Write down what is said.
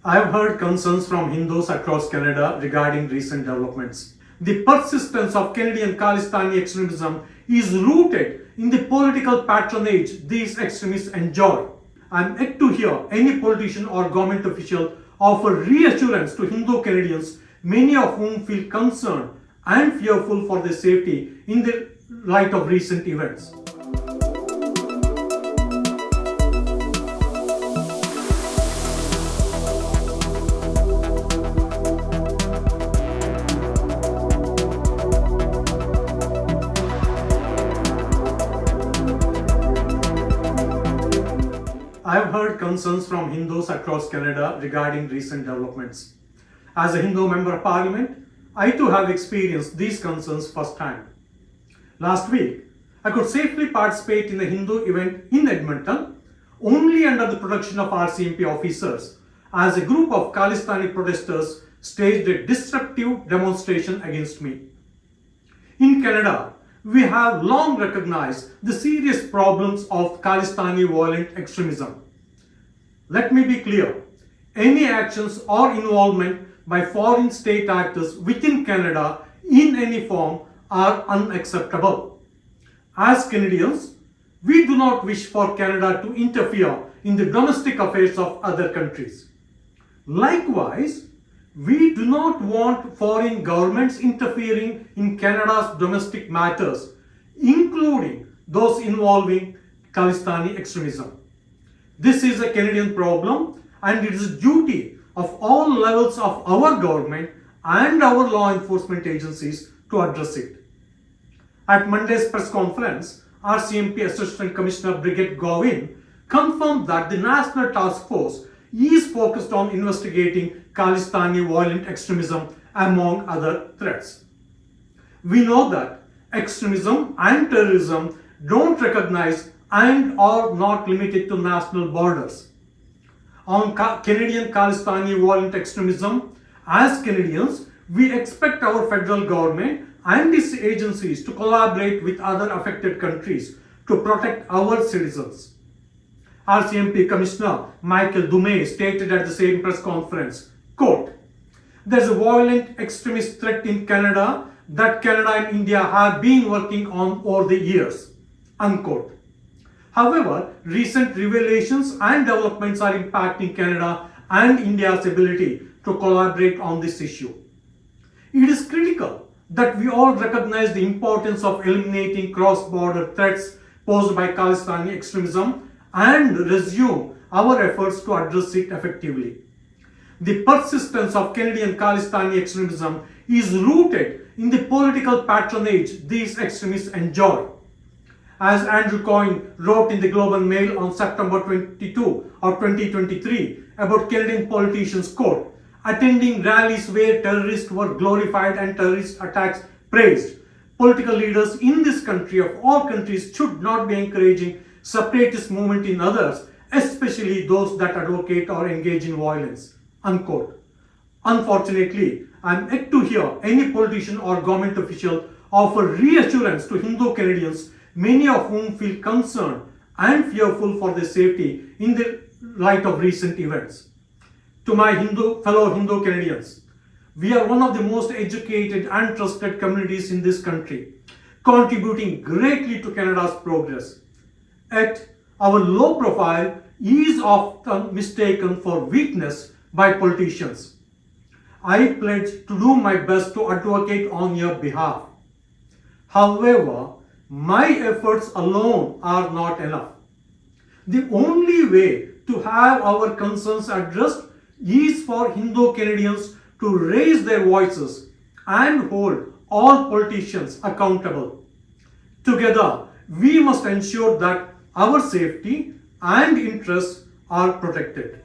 I've heard concerns from Hindus across Canada regarding recent developments. The persistence of Canadian Khalistani extremism is rooted in the political patronage these extremists enjoy. I'm yet to hear any politician or government official offer reassurance to Hindu Canadians, many of whom feel concerned and fearful for their safety in the light of recent events. I've heard concerns from Hindus across Canada regarding recent developments. As a Hindu member of Parliament, I too have experienced these concerns firsthand. Last week, I could safely participate in a Hindu event in Edmonton only under the protection of RCMP officers as a group of Khalistani protesters staged a disruptive demonstration against me. In Canada, we have long recognized the serious problems of Khalistani violent extremism. Let me be clear, any actions or involvement by foreign state actors within Canada in any form are unacceptable. As Canadians, we do not wish for Canada to interfere in the domestic affairs of other countries. Likewise, we do not want foreign governments interfering in Canada's domestic matters, including those involving Khalistani extremism. This is a Canadian problem, and it is a duty of all levels of our government and our law enforcement agencies to address it. At Monday's press conference, RCMP Assistant Commissioner Brigade Govin confirmed that the National Task Force is focused on investigating Khalistani violent extremism among other threats. We know that extremism and terrorism don't recognize and are not limited to national borders. On Canadian Khalistani violent extremism, as Canadians, we expect our federal government and its agencies to collaborate with other affected countries to protect our citizens. RCMP Commissioner Michael Dumais stated at the same press conference, quote, "There's a violent extremist threat in Canada that Canada and India have been working on over the years," unquote. However, recent revelations and developments are impacting Canada and India's ability to collaborate on this issue. It is critical that we all recognize the importance of eliminating cross-border threats posed by Khalistani extremism and resume our efforts to address it effectively. The persistence of Canadian Khalistani extremism is rooted in the political patronage these extremists enjoy. As Andrew Coyne wrote in the Global Mail on September 22 or 2023 about Canadian politicians, quote, "Attending rallies where terrorists were glorified and terrorist attacks praised. Political leaders in this country of all countries should not be encouraging separatist movement in others, especially those that advocate or engage in violence," unquote. Unfortunately, I am yet to hear any politician or government official offer reassurance to Hindu Canadians, many of whom feel concerned and fearful for their safety in the light of recent events. To my fellow Hindu Canadians, we are one of the most educated and trusted communities in this country, contributing greatly to Canada's progress. Yet, our low profile is often mistaken for weakness by politicians. I pledge to do my best to advocate on your behalf. However, my efforts alone are not enough. The only way to have our concerns addressed is for Hindu Canadians to raise their voices and hold all politicians accountable. Together, we must ensure that our safety and interests are protected.